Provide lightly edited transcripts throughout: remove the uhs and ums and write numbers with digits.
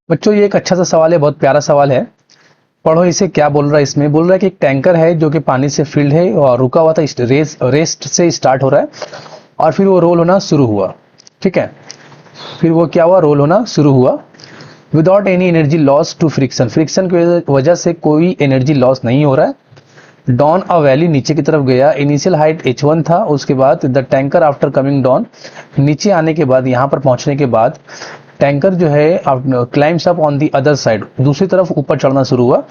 बच्चों ये एक अच्छा सा सवाल है, बहुत प्यारा सवाल है। पढ़ो इसे, क्या बोल रहा है इसमें। बोल रहा है कि एक टैंकर है जो कि पानी से फिल्ड है और रुका हुआ था, रेस्ट से स्टार्ट हो रहा है और फिर वो रोल होना शुरू हुआ। ठीक है, फिर वो क्या हुआ, रोल होना शुरू हुआ without any energy loss to friction. Friction की वजह से कोई एनर्जी लॉस नहीं हो रहा है। डाउन अ वैली, नीचे की तरफ गया। इनिशियल हाइट h1 था, उसके बाद the tanker after coming down, नीचे आने के बाद, यहाँ पर पहुंचने के बाद टैंकर जो है climbs up on the other side, दूसरी तरफ ऊपर चढ़ना शुरू हुआ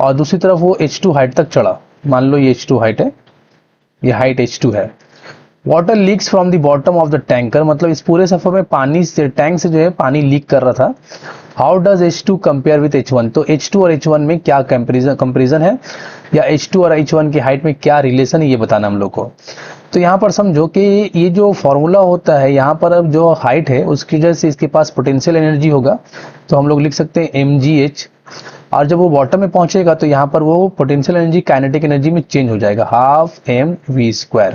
और दूसरी तरफ वो h2 हाइट तक चढ़ा। मान लो ये h2 हाइट है, ये हाइट h2 है। Water leaks from the bottom of the tanker, मतलब इस पूरे सफर में पानी से, टैंक से जो है पानी लीक कर रहा था। How does H2 compare with H1, तो H2 और H1 में क्या कंपेरिजन है, या H2 और H1 की हाइट में क्या रिलेशन है, ये बताना हम लोग को। तो यहाँ पर समझो कि ये जो फॉर्मूला होता है, यहाँ पर अब जो हाइट है उसकी वजह से इसके पास पोटेंशियल एनर्जी होगा, तो हम लोग लिख सकते हैं mgh। और जब वो बॉटम में पहुंचेगा तो यहाँ पर वो पोटेंशियल एनर्जी काइनेटिक एनर्जी में चेंज हो जाएगा, हाफ mv²।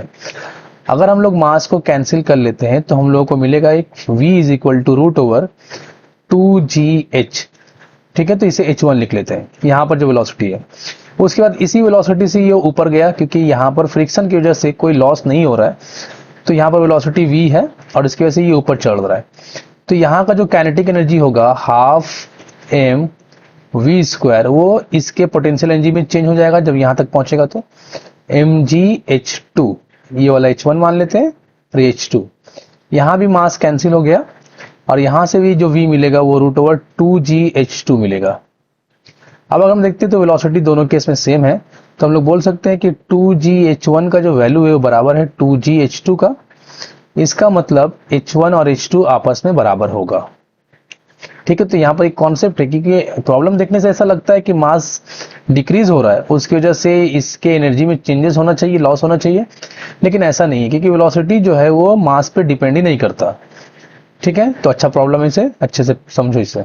अगर हम लोग मास को कैंसिल कर लेते हैं तो हम लोगों को मिलेगा एक v is equal to root over 2gh। ठीक है, तो इसे h1 लिख लेते हैं, यहाँ पर जो वेलोसिटी है। उसके बाद इसी वेलोसिटी से ये ऊपर गया, क्योंकि यहाँ पर फ्रिक्शन की वजह से कोई लॉस नहीं हो रहा है, तो यहाँ पर वेलोसिटी v है और इसकी वजह से ये ऊपर चढ़ रहा है। तो यहाँ का जो काइनेटिक एनर्जी होगा हाफ mv², वो इसके पोटेंशियल एनर्जी में चेंज हो जाएगा जब यहाँ तक पहुंचेगा, तो mgh2, ये वाला h1 मान लेते हैं और h2। यहाँ भी मास कैंसिल हो गया और यहाँ से भी जो v मिलेगा वो रूट ओवर 2gh2 मिलेगा। अब अगर हम देखते हैं तो वेलोसिटी दोनों केस में सेम है, तो हम लोग बोल सकते हैं कि 2gh1 का जो वैल्यू है वो बराबर है 2gh2 का। इसका मतलब h1 और h2 आपस में बराबर होगा। ठीक है, तो यहाँ पर एक कॉन्सेप्ट है, क्योंकि प्रॉब्लम देखने से ऐसा लगता है कि मास डिक्रीज हो रहा है, उसकी वजह से इसके एनर्जी में चेंजेस होना चाहिए, लॉस होना चाहिए, लेकिन ऐसा नहीं है, क्योंकि वेलोसिटी जो है वो मास पे डिपेंड ही नहीं करता। ठीक है, तो अच्छा प्रॉब्लम है, इसे अच्छे से समझो इसे।